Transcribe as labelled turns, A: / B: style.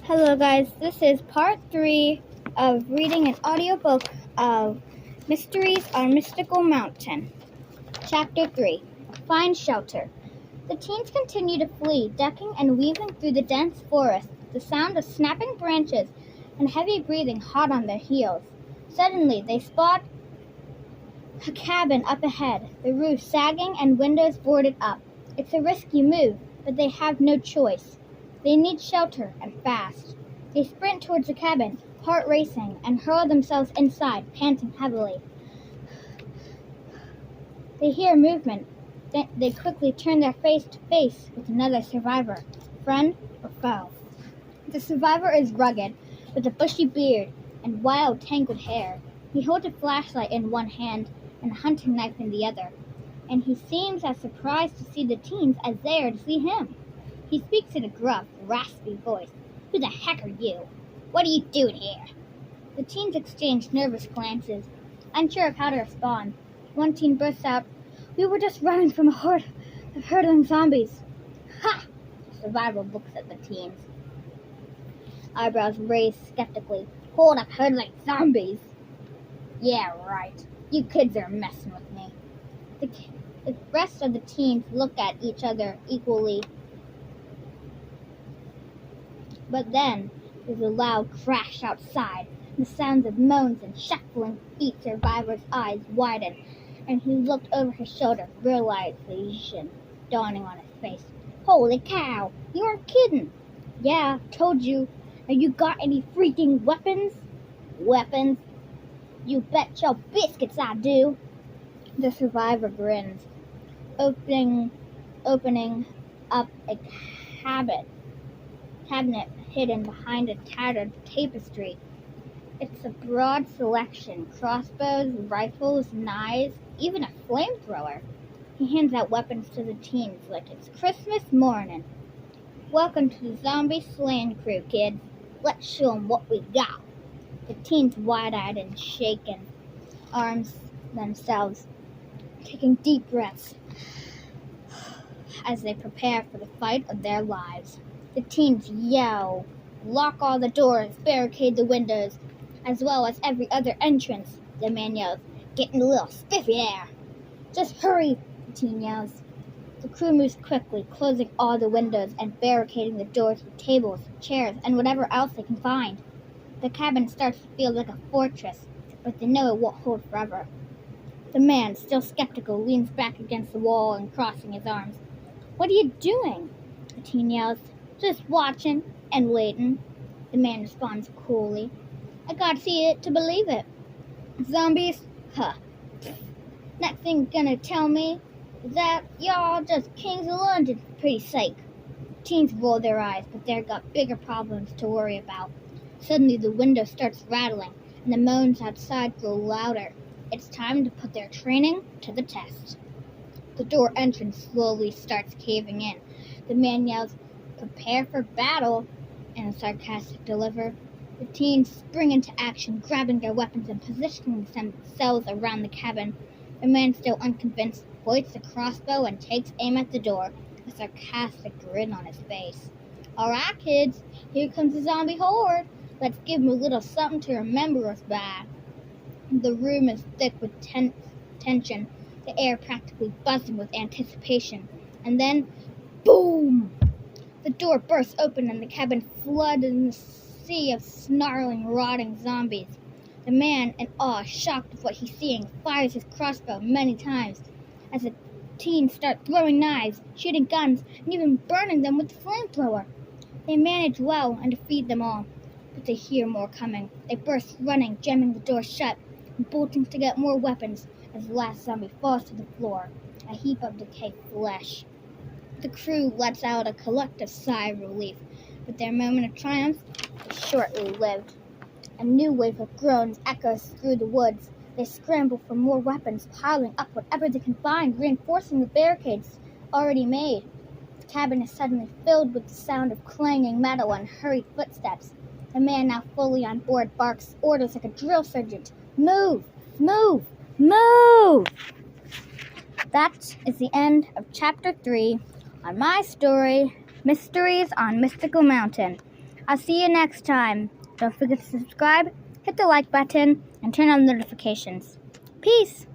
A: Hello guys, this is part 3 of reading an audiobook of Mysteries on Mystical Mountain. Chapter 3, Find Shelter. The teens continue to flee, ducking and weaving through the dense forest, the sound of snapping branches and heavy breathing hot on their heels. Suddenly, they spot a cabin up ahead, the roof sagging and windows boarded up. It's a risky move, but they have no choice. They need shelter, and fast. They sprint towards the cabin, heart racing, and hurl themselves inside, panting heavily. They hear movement. They quickly turn their face to face with another survivor, friend or foe. The survivor is rugged, with a bushy beard and wild, tangled hair. He holds a flashlight in one hand and a hunting knife in the other, and he seems as surprised to see the teens as they are to see him. He speaks in a gruff, raspy voice. "Who the heck are you? What are you doing here?" The teens exchange nervous glances, unsure of how to respond. One teen bursts out, "We were just running from a horde of hurtling zombies." "Ha!" The survivor looks at the teens, eyebrows raised skeptically. "Horde of hurtling zombies? Yeah, right. You kids are messing with me." The rest of the teens look at each other equally. But then there's a loud crash outside, the sounds of moans and shuffling feet. Survivor's eyes widened, and he looked over his shoulder, realization dawning on his face. "Holy cow, you aren't kidding." "Yeah, told you. Have you got any freaking weapons?" "Weapons? You bet your biscuits I do." The survivor grins, opening up a cabinet hidden behind a tattered tapestry. It's a broad selection: crossbows, rifles, knives, even a flamethrower. He hands out weapons to the teens like it's Christmas morning. "Welcome to the zombie slaying crew, kids. Let's show 'em what we got." The teens, wide-eyed and shaken, arms themselves, taking deep breaths as they prepare for the fight of their lives. The teens yell, "Lock all the doors, barricade the windows, as well as every other entrance." The man yells, "Getting a little spiffy there." "Just hurry," the teen yells. The crew moves quickly, closing all the windows and barricading the doors with tables, chairs, and whatever else they can find. The cabin starts to feel like a fortress, but they know it won't hold forever. The man, still skeptical, leans back against the wall and crossing his arms. "What are you doing?" the teen yells. "Just watching and waiting," the man responds coolly. "I gotta see it to believe it. Zombies? Huh. Next thing you're gonna tell me is that y'all just kings of London, for pretty sake." Teens roll their eyes, but they've got bigger problems to worry about. Suddenly the window starts rattling, and the moans outside grow louder. It's time to put their training to the test. The door entrance slowly starts caving in. The man yells, "Prepare for battle," in a sarcastic delivery. The teens spring into action, grabbing their weapons and positioning themselves around the cabin. The man, still unconvinced, hoists a crossbow and takes aim at the door, a sarcastic grin on his face. "All right, kids, here comes the zombie horde. Let's give 'em a little something to remember us by." The room is thick with tension, the air practically buzzing with anticipation. And then, boom! The door bursts open and the cabin floods in a sea of snarling, rotting zombies. The man, in awe, shocked with what he's seeing, fires his crossbow many times as the teens start throwing knives, shooting guns, and even burning them with the flamethrower. They manage well and defeat them all, but they hear more coming. They burst running, jamming the door shut, and bolting to get more weapons as the last zombie falls to the floor, a heap of decayed flesh. The crew lets out a collective sigh of relief, but their moment of triumph is shortly lived. A new wave of groans echoes through the woods. They scramble for more weapons, piling up whatever they can find, reinforcing the barricades already made. The cabin is suddenly filled with the sound of clanging metal and hurried footsteps. The man, now fully on board, barks orders like a drill sergeant. "Move! Move! Move!" That is the end of Chapter 3 on my story, Mysteries on Mystical Mountain. I'll see you next time. Don't forget to subscribe, hit the like button, and turn on notifications. Peace!